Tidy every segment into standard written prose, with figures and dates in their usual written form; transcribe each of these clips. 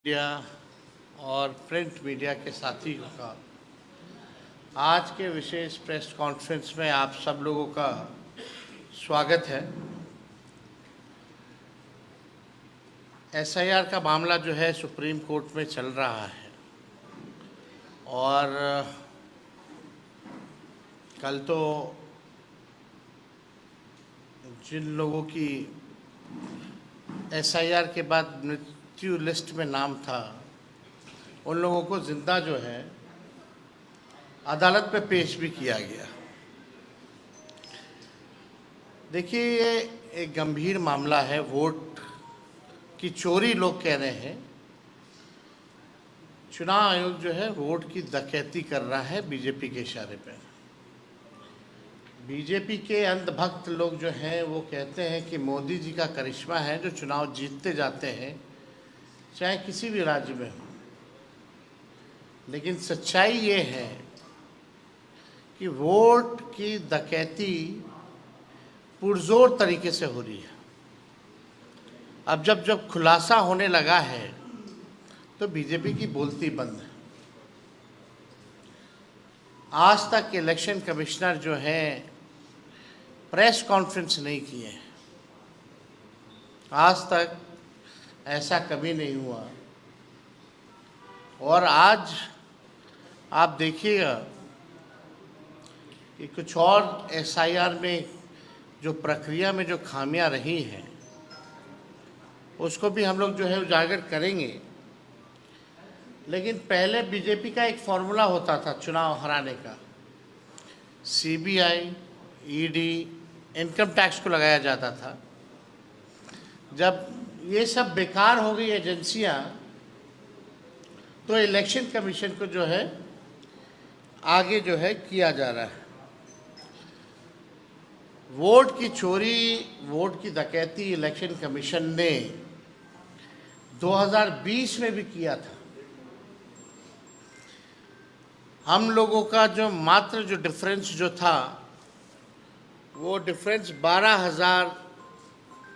Media और print media के साथियों का आज के विशेष प्रेस कॉन्फ्रेंस में आप सब लोगों का स्वागत है। एसआईआर का मामला जो है सुप्रीम कोर्ट में चल रहा है और कल तो जिन लोगों की एसआईआर के बाद मृत्यु लिस्ट में नाम था उन लोगों को जिंदा जो है अदालत में पेश भी किया गया। देखिए, ये एक गंभीर मामला है। वोट की चोरी लोग कह रहे हैं। चुनाव आयोग जो है वोट की डकैती कर रहा है बीजेपी के इशारे पर। बीजेपी के अंधभक्त लोग जो हैं वो कहते हैं कि मोदी जी का करिश्मा है जो चुनाव जीतते जाते हैं, चाहे किसी भी राज्य में हो। लेकिन सच्चाई ये है कि वोट की डकैती पुरजोर तरीके से हो रही है। अब जब खुलासा होने लगा है तो बीजेपी की बोलती बंद है। आज तक इलेक्शन कमिश्नर जो हैं प्रेस कॉन्फ्रेंस नहीं किए हैं। आज तक ऐसा कभी नहीं हुआ। और आज आप देखिएगा कि कुछ और एसआईआर में जो प्रक्रिया में जो खामियां रही हैं उसको भी हम लोग जो है उजागर करेंगे। लेकिन पहले बीजेपी का एक फॉर्मूला होता था चुनाव हराने का। सीबीआई, ईडी, इनकम टैक्स को लगाया जाता था। जब ये सब बेकार हो गई एजेंसियां तो इलेक्शन कमीशन को जो है आगे जो है किया जा रहा है। वोट की चोरी, वोट की डकैती इलेक्शन कमीशन ने 2020 में भी किया था। हम लोगों का जो मात्र जो डिफरेंस जो था वो डिफरेंस 12,000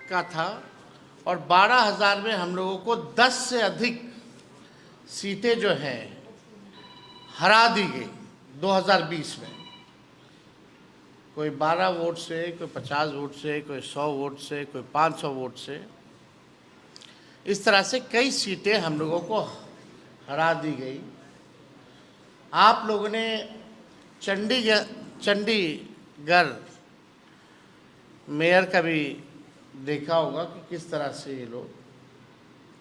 का था और 12,000 में हम लोगों को 10 से अधिक सीटें जो हैं हरा दी गई 2020 में। कोई 12 वोट से, कोई 50 वोट से, कोई 100 वोट से, कोई 500 वोट से। इस तरह से कई सीटें हम लोगों को हरा दी गई। आप लोगों ने चंडीगढ़ मेयर का भी देखा होगा कि किस तरह से ये लोग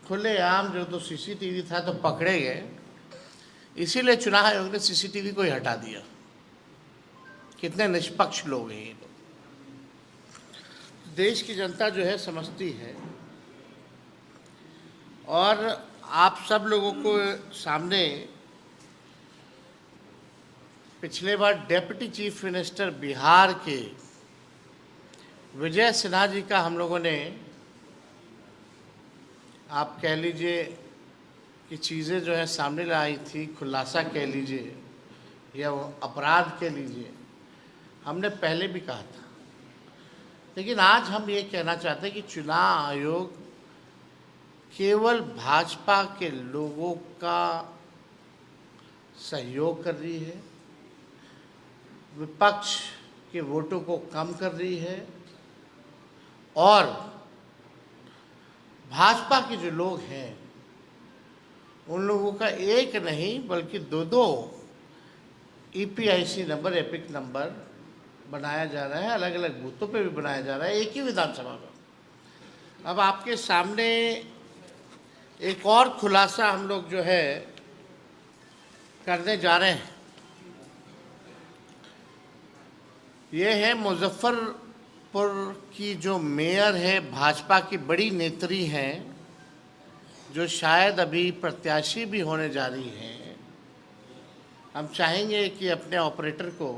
खुलेआम, जो तो सीसीटीवी था तो पकड़े गए। इसीलिए चुनाव आयोग ने सीसीटीवी को ही हटा दिया। कितने निष्पक्ष लोग हैं ये लोग। देश की जनता जो है समझती है। और आप सब लोगों को सामने पिछले बार डेप्यूटी चीफ मिनिस्टर बिहार के विजय सिन्हा जी का हम लोगों ने, आप कह लीजिए कि चीज़ें जो है सामने लाई थी, खुलासा कह लीजिए या अपराध कह लीजिए, हमने पहले भी कहा था। लेकिन आज हम ये कहना चाहते हैं कि चुनाव आयोग केवल भाजपा के लोगों का सहयोग कर रही है, विपक्ष के वोटों को कम कर रही है और भाजपा के जो लोग हैं उन लोगों का एक नहीं बल्कि दो ईपीआईसी नंबर, एपिक नंबर बनाया जा रहा है। अलग अलग बूथों पे भी बनाया जा रहा है, एक ही विधानसभा में। अब आपके सामने एक और खुलासा हम लोग जो है करने जा रहे हैं। ये है मुजफ्फरपुर की जो मेयर है, भाजपा की बड़ी नेत्री हैं, जो शायद अभी प्रत्याशी भी होने जा रही हैं। हम चाहेंगे कि अपने ऑपरेटर को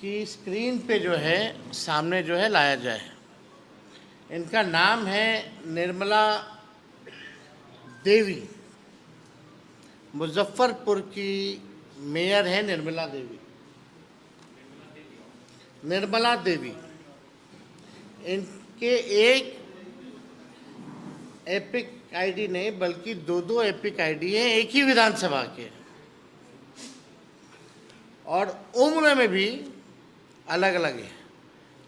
कि स्क्रीन पे जो है सामने जो है लाया जाए। इनका नाम है निर्मला देवी। मुजफ्फरपुर की मेयर है निर्मला देवी। निर्मला देवी इनके एक एपिक आईडी नहीं बल्कि दो दो एपिक आईडी हैं एक ही विधानसभा के, और उम्र में भी अलग अलग है।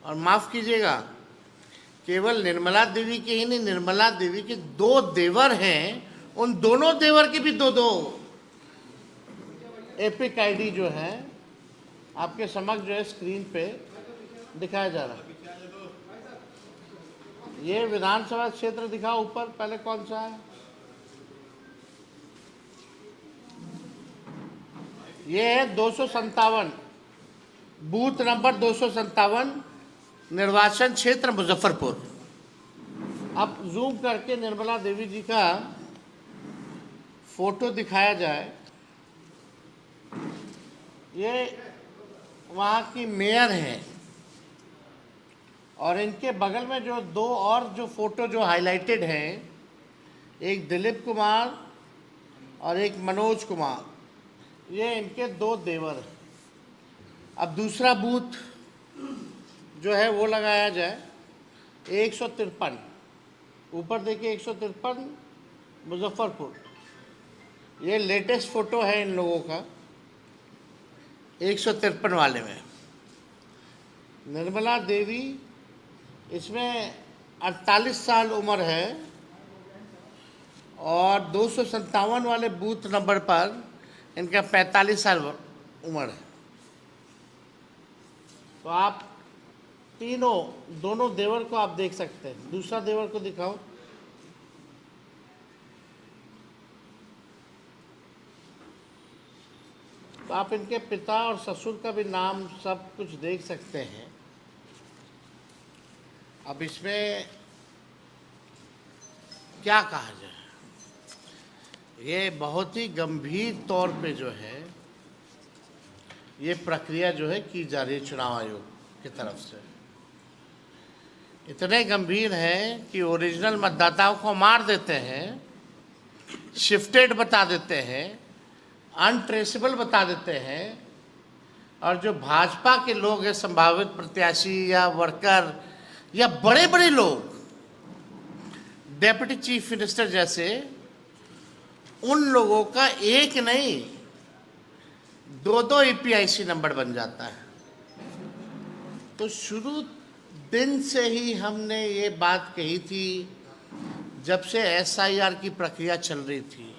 और माफ़ कीजिएगा, केवल निर्मला देवी के ही नहीं, निर्मला देवी के दो देवर हैं, उन दोनों देवर के भी दो दो एपिक आईडी जो है आपके समक्ष जो है स्क्रीन पे दिखाया जा रहा है। ये विधानसभा क्षेत्र दिखाओ ऊपर, पहले कौन सा है? ये है 257, बूथ नंबर 257, निर्वाचन क्षेत्र मुजफ्फरपुर। अब जूम करके निर्मला देवी जी का फोटो दिखाया जाए। ये वहाँ की मेयर हैं, और इनके बगल में जो दो और जो फोटो जो हाईलाइटेड हैं, एक दिलीप कुमार और एक मनोज कुमार, ये इनके दो देवर हैं। अब दूसरा बूथ जो है वो लगाया जाए 153, ऊपर देखिए 153 मुजफ्फरपुर। ये लेटेस्ट फोटो है इन लोगों का 153 वाले में। निर्मला देवी, इसमें 48 साल उम्र है, और 257 वाले बूथ नंबर पर इनका 45 साल उम्र है। तो आप दोनों देवर को आप देख सकते हैं। दूसरा देवर को दिखाओ। तो आप इनके पिता और ससुर का भी नाम सब कुछ देख सकते हैं। अब इसमें क्या कहा जाए, ये बहुत ही गंभीर तौर पे जो है ये प्रक्रिया जो है की जा रही है चुनाव आयोग की तरफ से। इतने गंभीर है कि ओरिजिनल मतदाताओं को मार देते हैं, शिफ्टेड बता देते हैं, अनट्रेसेबल बता देते हैं, और जो भाजपा के लोग हैं, संभावित प्रत्याशी या वर्कर या बड़े बड़े लोग, डेप्यूटी चीफ मिनिस्टर जैसे, उन लोगों का एक नहीं दो दो ईपीआईसी नंबर बन जाता है। तो शुरू दिन से ही हमने ये बात कही थी, जब से एसआईआर की प्रक्रिया चल रही थी,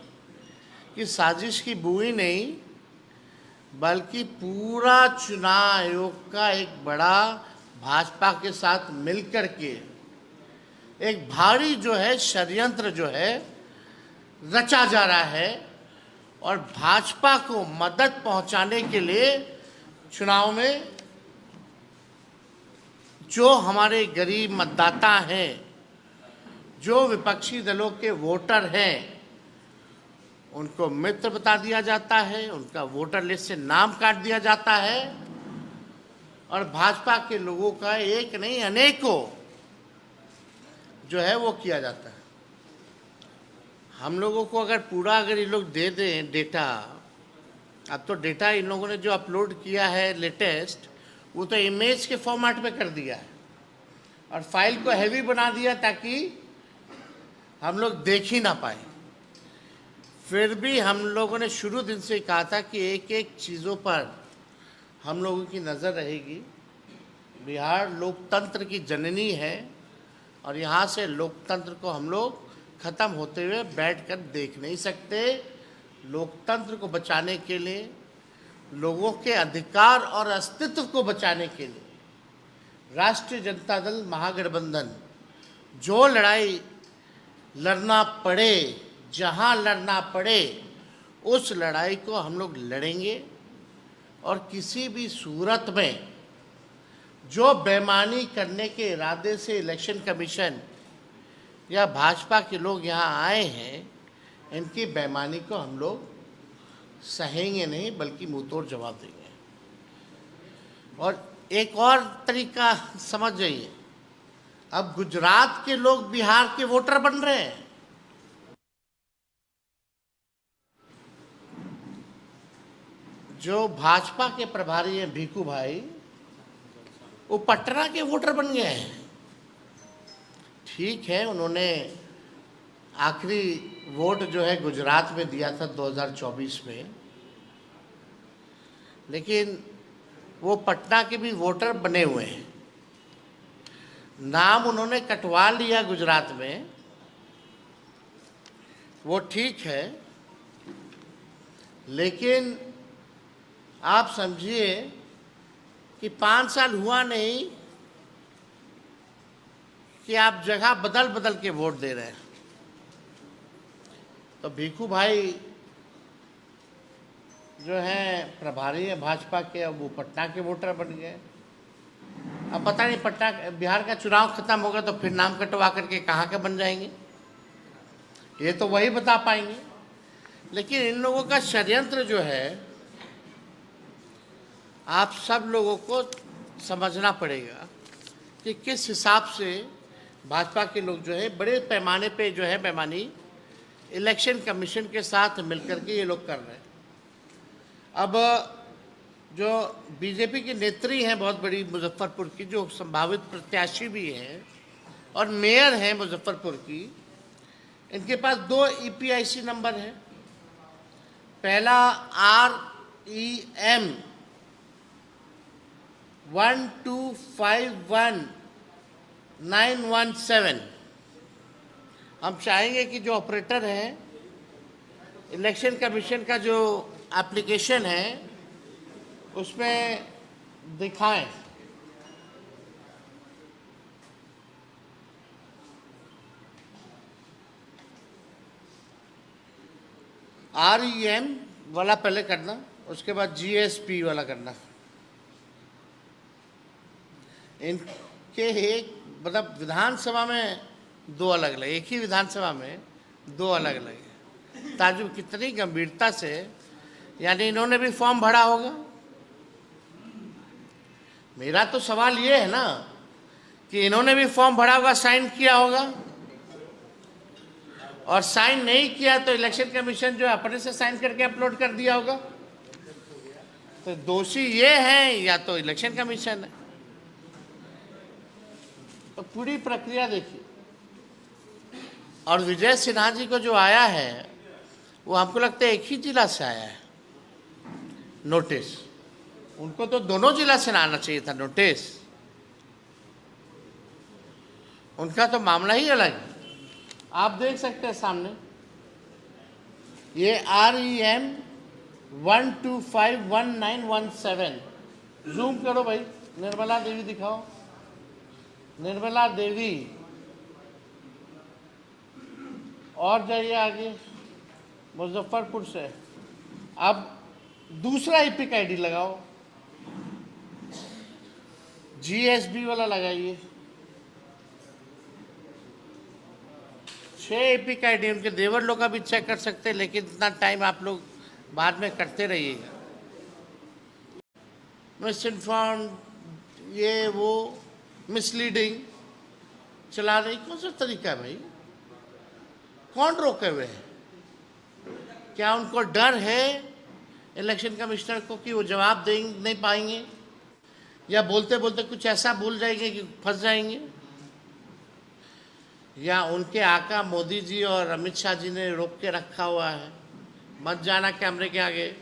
कि साजिश की बुई नहीं बल्कि पूरा चुनाव आयोग का एक बड़ा भाजपा के साथ मिलकर के एक भारी जो है षड्यंत्र जो है रचा जा रहा है, और भाजपा को मदद पहुंचाने के लिए चुनाव में जो हमारे गरीब मतदाता हैं, जो विपक्षी दलों के वोटर हैं, उनको मित्र बता दिया जाता है, उनका वोटर लिस्ट से नाम काट दिया जाता है, और भाजपा के लोगों का एक नहीं अनेकों जो है वो किया जाता है। हम लोगों को अगर ये लोग दे दें डेटा, अब तो डेटा इन लोगों ने जो अपलोड किया है लेटेस्ट, वो तो इमेज के फॉर्मेट में कर दिया है और फाइल को हैवी बना दिया ताकि हम लोग देख ही ना पाए। फिर भी हम लोगों ने शुरू दिन से कहा था कि एक एक चीज़ों पर हम लोगों की नज़र रहेगी। बिहार लोकतंत्र की जननी है, और यहाँ से लोकतंत्र को हम लोग ख़त्म होते हुए बैठकर देख नहीं सकते। लोकतंत्र को बचाने के लिए, लोगों के अधिकार और अस्तित्व को बचाने के लिए राष्ट्रीय जनता दल महागठबंधन जो लड़ाई लड़ना पड़े, जहाँ लड़ना पड़े, उस लड़ाई को हम लोग लड़ेंगे। और किसी भी सूरत में जो बेईमानी करने के इरादे से इलेक्शन कमीशन या भाजपा के लोग यहाँ आए हैं, इनकी बेईमानी को हम लोग सहेंगे नहीं बल्कि मुंहतोड़ जवाब देंगे। और एक और तरीका समझ जाइए, अब गुजरात के लोग बिहार के वोटर बन रहे हैं। जो भाजपा के प्रभारी हैं भीखू भाई, वो पटना के वोटर बन गए हैं। ठीक है, उन्होंने आखिरी वोट जो है गुजरात में दिया था 2024 में, लेकिन वो पटना के भी वोटर बने हुए हैं। नाम उन्होंने कटवा लिया गुजरात में, वो ठीक है, लेकिन आप समझिए कि 5 साल हुआ नहीं कि आप जगह बदल बदल के वोट दे रहे हैं। तो भिखू भाई जो हैं प्रभारी है भाजपा के, अब वो पटना के वोटर बन गए। अब पता नहीं पटना बिहार का चुनाव खत्म होगा तो फिर नाम कटवा करके कहाँ के बन जाएंगे, ये तो वही बता पाएंगे। लेकिन इन लोगों का षड्यंत्र जो है आप सब लोगों को समझना पड़ेगा कि किस हिसाब से भाजपा के लोग जो है बड़े पैमाने पे जो है बेईमानी इलेक्शन कमीशन के साथ मिलकर के ये लोग कर रहे हैं। अब जो बीजेपी की नेत्री हैं बहुत बड़ी मुजफ्फरपुर की, जो संभावित प्रत्याशी भी हैं और मेयर हैं मुजफ्फरपुर की, इनके पास 2 EPIC नंबर है। पहला REM 1251917। हम चाहेंगे कि जो ऑपरेटर है इलेक्शन कमीशन का जो एप्लीकेशन है उसमें दिखाएं। REM वाला पहले करना, उसके बाद GSP वाला करना। इनके एक मतलब विधानसभा में 2 अलग अलग, एक ही विधानसभा में 2 अलग अलग है। ताजुब कितनी गंभीरता से, यानी इन्होंने भी फॉर्म भरा होगा। मेरा तो सवाल ये है ना कि इन्होंने भी फॉर्म भरा होगा, साइन किया होगा, और साइन नहीं किया तो इलेक्शन कमीशन जो अपने से साइन करके अपलोड कर दिया होगा। तो दोषी ये हैं या तो इलेक्शन कमीशन है। तो पूरी प्रक्रिया देखिए। और विजय सिन्हा जी को जो आया है वो हमको लगता है एक ही जिला से आया है नोटिस। उनको तो दोनों जिला से आना चाहिए था नोटिस। उनका तो मामला ही अलग है। आप देख सकते हैं सामने, ये REM 1251917। जूम करो भाई, निर्मला देवी दिखाओ, निर्मला देवी। और जाइए आगे, मुजफ्फरपुर से। अब दूसरा EPIC ID लगाओ, GSB वाला लगाइए। 6 EPIC ID। उनके देवर लोग का भी चेक कर सकते हैं, लेकिन इतना टाइम आप लोग बाद में करते रहिएगा। मिसइन्फॉर्म, ये वो, मिसलीडिंग चला रही, कौन सा तरीका है भाई? कौन रोके हुए हैं? क्या उनको डर है इलेक्शन कमिश्नर को कि वो जवाब दे नहीं पाएंगे, या बोलते बोलते कुछ ऐसा भूल जाएंगे कि फंस जाएंगे, या उनके आका मोदी जी और अमित शाह जी ने रोक के रखा हुआ है, मत जाना कैमरे के आगे?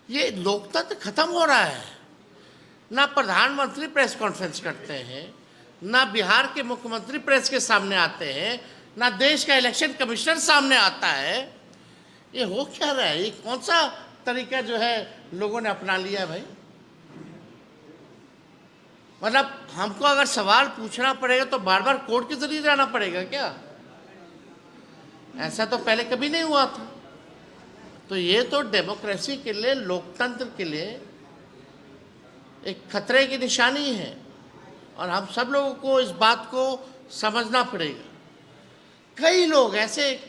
ये लोकतंत्र खत्म हो रहा है। ना प्रधानमंत्री प्रेस कॉन्फ्रेंस करते हैं, ना बिहार के मुख्यमंत्री प्रेस के सामने आते हैं, ना देश का इलेक्शन कमिश्नर सामने आता है। ये हो क्या रहा है? ये कौन सा तरीका जो है लोगों ने अपना लिया है भाई? मतलब हमको अगर सवाल पूछना पड़ेगा तो बार बार कोर्ट के जरिए जाना पड़ेगा क्या? ऐसा तो पहले कभी नहीं हुआ था। तो ये तो डेमोक्रेसी के लिए, लोकतंत्र के लिए एक खतरे की निशानी है, और हम सब लोगों को इस बात को समझना पड़ेगा। कई लोग ऐसे,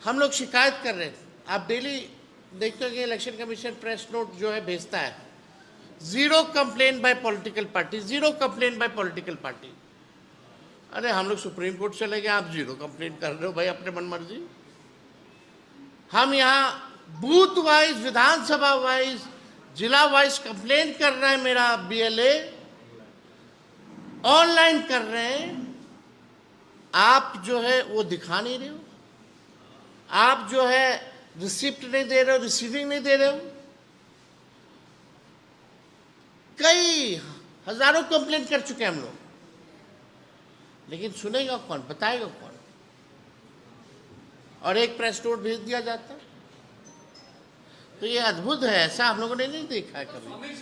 हम लोग शिकायत कर रहे हैं, आप डेली देखते हो कि इलेक्शन कमीशन प्रेस नोट जो है भेजता है, 0 complain bye political party, 0 complain bye political party. अरे हम लोग सुप्रीम कोर्ट चले गए, आप 0 कंप्लेन कर रहे हो भाई अपने मन मर्जी। हम यहाँ बूथ वाइज, विधानसभा वाइज, जिला वाइज कंप्लेन कर रहे हैं, मेरा BLA ऑनलाइन कर रहे हैं। आप जो है वो दिखा नहीं रहे हो, आप जो है रिसिप्ट नहीं दे रहे हो, रिसीविंग नहीं दे रहे हो। कई हजारों कंप्लेंट कर चुके हैं हम लोग, लेकिन सुनेगा कौन, बताएगा कौन? और एक प्रेस नोट भेज दिया जाता है। तो ये अद्भुत है, ऐसा हम लोगों ने नहीं देखा है कभी।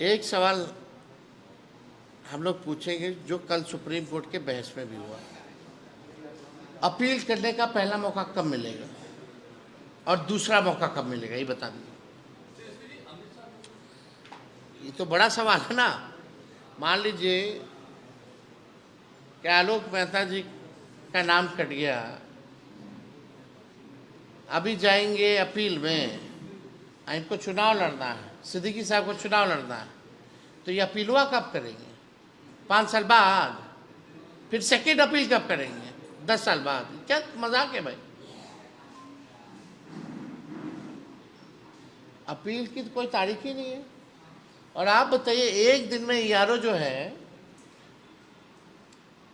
एक सवाल हम लोग पूछेंगे जो कल सुप्रीम कोर्ट के बहस में भी हुआ, अपील करने का पहला मौका कब मिलेगा और दूसरा मौका कब मिलेगा, ये बता दीजिए। ये तो बड़ा सवाल है ना। मान लीजिए कि आलोक मेहता जी का नाम कट गया, अभी जाएंगे अपील में, इनको चुनाव लड़ना है, सिद्दीकी साहब को चुनाव लड़ना है, तो ये अपीलवा कब करेंगे? 5 साल बाद। फिर सेकेंड अपील कब करेंगे? 10 साल बाद। क्या मजाक है भाई? अपील की तो कोई तारीख ही नहीं है। और आप बताइए, एक दिन में यारो जो है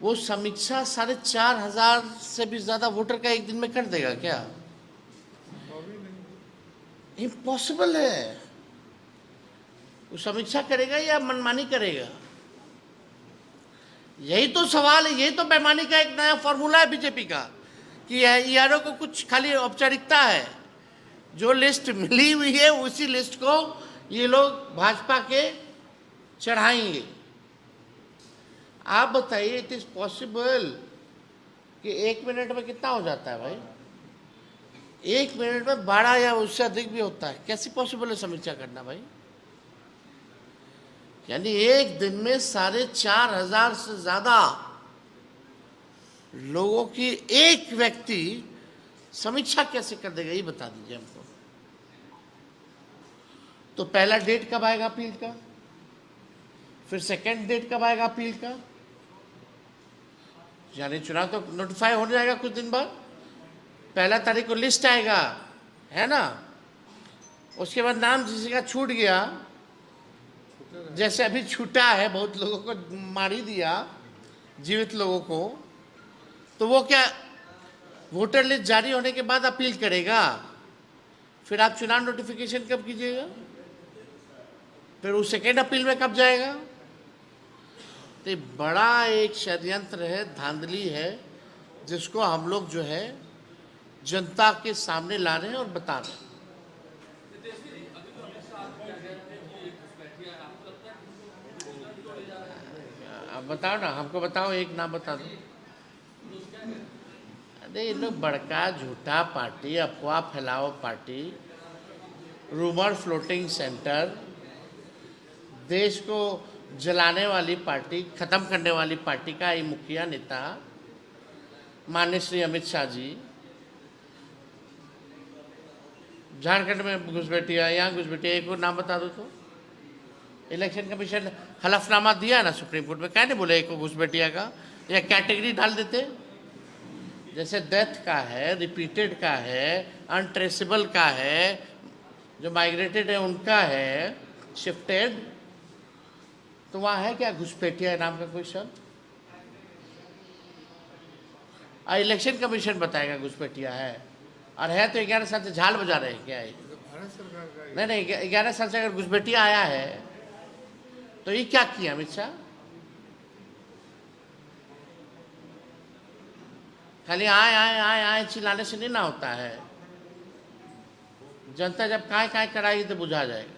वो समीक्षा 4,500 से भी ज्यादा वोटर का एक दिन में कर देगा क्या? इम्पॉसिबल है। वो समीक्षा करेगा या मनमानी करेगा? यही तो सवाल है, यही तो बेईमानी का एक नया फॉर्मूला है बीजेपी का कि यारों को कुछ खाली औपचारिकता है, जो लिस्ट मिली हुई है उसी लिस्ट को ये लोग भाजपा के चढ़ाएंगे। आप बताइए, इट इज पॉसिबल कि 1 मिनट में कितना हो जाता है भाई? 1 मिनट में 12 या उससे अधिक भी होता है। कैसी पॉसिबल है समीक्षा करना भाई? यानी एक दिन में 4,500 से ज्यादा लोगों की एक व्यक्ति समीक्षा कैसे कर देगा, ये बता दीजिए हमको। तो पहला डेट कब आएगा अपील का? फिर सेकंड डेट कब आएगा अपील का? यानी चुनाव तो नोटिफाई हो जाएगा कुछ दिन बाद। 1 तारीख को लिस्ट आएगा, है ना? उसके बाद नाम किसी का छूट गया, जैसे अभी छूटा है, बहुत लोगों को मार ही दिया, जीवित लोगों को, तो वो क्या वोटर लिस्ट जारी होने के बाद अपील करेगा? फिर आप चुनाव नोटिफिकेशन कब कीजिएगा? फिर वो सेकेंड अपील में कब जाएगा? तो बड़ा एक षड्यंत्र है, धांधली है, जिसको हम लोग जो है जनता के सामने ला रहे हैं और बता रहे हैं। अब बताओ ना, हमको बताओ, एक नाम बता दो। अरे ये लोग बड़का झूठा पार्टी, अफवाह फैलाओ पार्टी, रूमर फ्लोटिंग सेंटर, देश को जलाने वाली पार्टी, खत्म करने वाली पार्टी का ये मुखिया नेता माननीय श्री अमित शाह जी झारखंड में घुसपैठिया, यहाँ घुसपैठिया, एक और नाम बता दो तो। इलेक्शन कमीशन हलफनामा दिया ना सुप्रीम कोर्ट में, क्या नहीं बोले एक घुसपैठिया का, या कैटेगरी डाल देते, जैसे डेथ का है, रिपीटेड का है, अनट्रेसेबल का है, जो माइग्रेटेड है उनका है, शिफ्टेड, तो वहाँ है क्या घुसपैठिया नाम का कोई शब्द? इलेक्शन कमीशन बताएगा घुसपैठिया है, और है तो 11 साल से झाल बजा रहे हैं क्या है? नहीं, 11 साल से अगर घुसपैठिया आया है तो ये क्या किया अमित शाह? खाली आए आए आए आए चिल्लाने से नहीं ना होता है। जनता जब काय काय कराएगी तो बुझा जाएगा।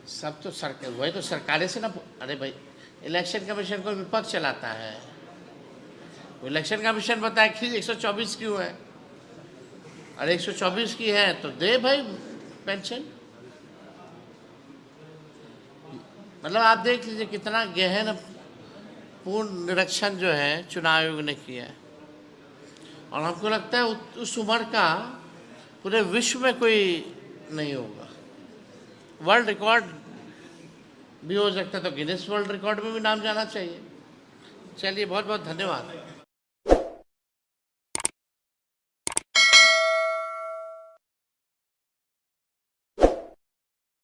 सब तो सरकार, वही तो सरकारें से ना। अरे भाई, इलेक्शन कमीशन को विपक्ष चलाता है, इलेक्शन कमीशन बताए कि 124 क्यों है, अरे 124 की है तो दे भाई पेंशन। मतलब आप देख लीजिए कितना गहन पूर्ण निरीक्षण जो है चुनाव आयोग ने किया है। और हमको लगता है उस उम्र का पूरे विश्व में कोई नहीं होगा। वर्ल्ड रिकॉर्ड भी हो सकता है, तो गिनेस वर्ल्ड रिकॉर्ड में भी नाम जाना चाहिए। चलिए, बहुत बहुत धन्यवाद।